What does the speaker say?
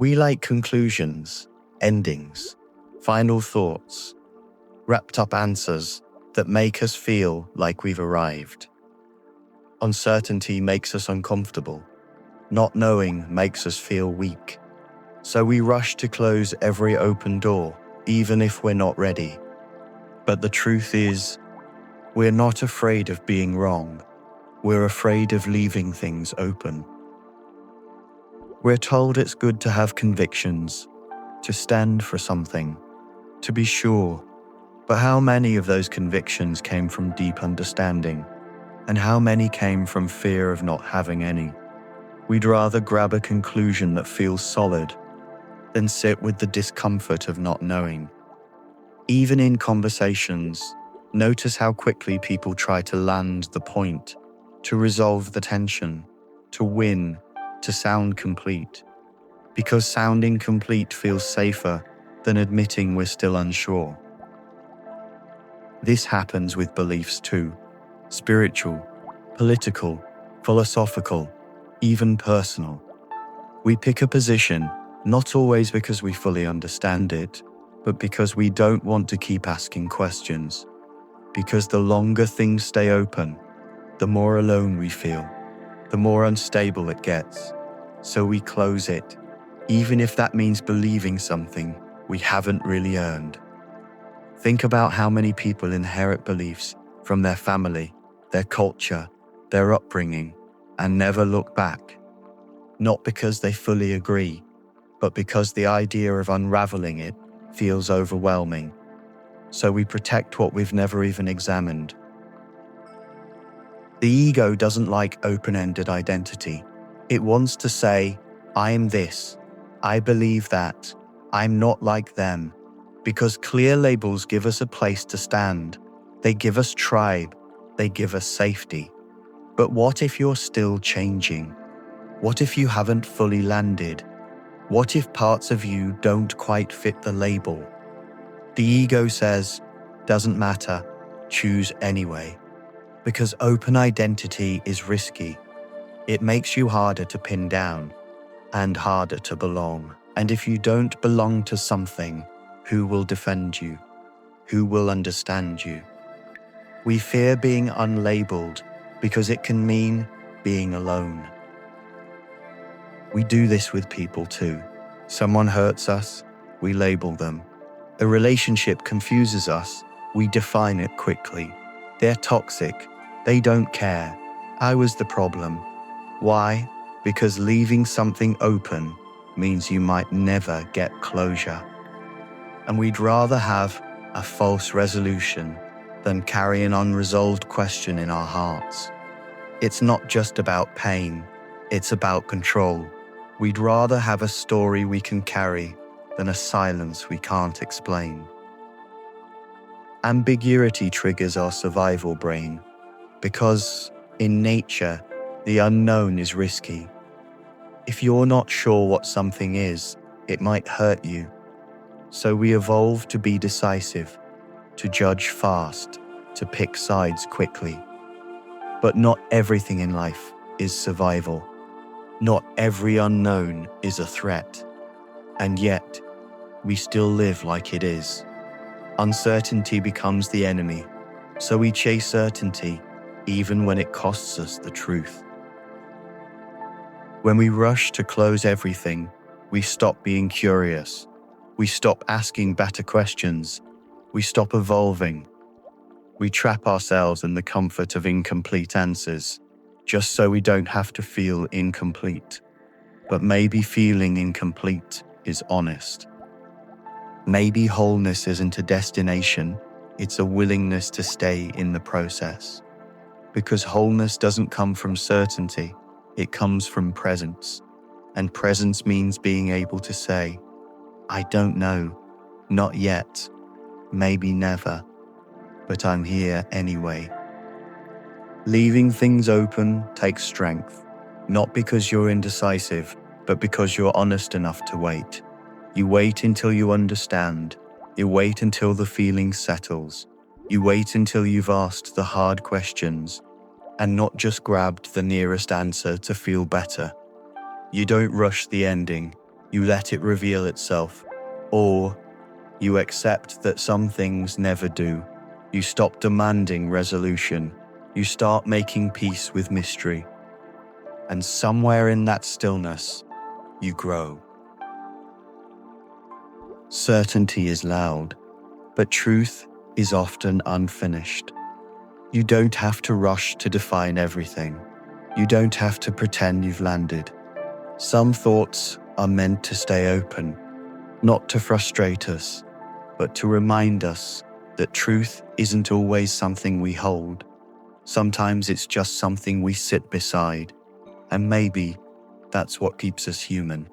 We like conclusions, endings, final thoughts, wrapped up answers that make us feel like we've arrived. Uncertainty makes us uncomfortable. Not knowing makes us feel weak. So we rush to close every open door, even if we're not ready. But the truth is, we're not afraid of being wrong. We're afraid of leaving things open. We're told it's good to have convictions, to stand for something, to be sure. But how many of those convictions came from deep understanding? And how many came from fear of not having any? We'd rather grab a conclusion that feels solid than sit with the discomfort of not knowing. Even in conversations, notice how quickly people try to land the point, to resolve the tension, to win, to sound complete. Because sounding complete feels safer than admitting we're still unsure. This happens with beliefs too. Spiritual, political, philosophical, even personal. We pick a position, not always because we fully understand it, but because we don't want to keep asking questions. Because the longer things stay open, the more alone we feel, the more unstable it gets. So we close it, even if that means believing something we haven't really earned. Think about how many people inherit beliefs from their family, their culture, their upbringing, and never look back. Not because they fully agree, but because the idea of unraveling it feels overwhelming. So we protect what we've never even examined. The ego doesn't like open-ended identity. It wants to say, I'm this, I believe that, I'm not like them. Because clear labels give us a place to stand. They give us tribe. They give us safety. But what if you're still changing? What if you haven't fully landed? What if parts of you don't quite fit the label? The ego says, doesn't matter, choose anyway. Because open identity is risky. It makes you harder to pin down and harder to belong. And if you don't belong to something, who will defend you? Who will understand you? We fear being unlabeled because it can mean being alone. We do this with people too. Someone hurts us, we label them. A relationship confuses us, we define it quickly. They're toxic, they don't care. I was the problem. Why? Because leaving something open means you might never get closure. And we'd rather have a false resolution than carry an unresolved question in our hearts. It's not just about pain, it's about control. We'd rather have a story we can carry than a silence we can't explain. Ambiguity triggers our survival brain because, in nature, the unknown is risky. If you're not sure what something is, it might hurt you. So we evolve to be decisive, to judge fast, to pick sides quickly. But not everything in life is survival. Not every unknown is a threat. And yet, we still live like it is. Uncertainty becomes the enemy, so we chase certainty even when it costs us the truth. When we rush to close everything, we stop being curious. We stop asking better questions. We stop evolving. We trap ourselves in the comfort of incomplete answers, just so we don't have to feel incomplete. But maybe feeling incomplete is honest. Maybe wholeness isn't a destination, it's a willingness to stay in the process. Because wholeness doesn't come from certainty, it comes from presence. And presence means being able to say, I don't know, not yet, maybe never, but I'm here anyway. Leaving things open takes strength, not because you're indecisive, but because you're honest enough to wait. You wait until you understand. You wait until the feeling settles. You wait until you've asked the hard questions and not just grabbed the nearest answer to feel better. You don't rush the ending. You let it reveal itself, or you accept that some things never do. You stop demanding resolution. You start making peace with mystery. And somewhere in that stillness, you grow. Certainty is loud, but truth is often unfinished. You don't have to rush to define everything. You don't have to pretend you've landed. Some thoughts are meant to stay open, not to frustrate us, but to remind us that truth isn't always something we hold. Sometimes it's just something we sit beside, and maybe that's what keeps us human.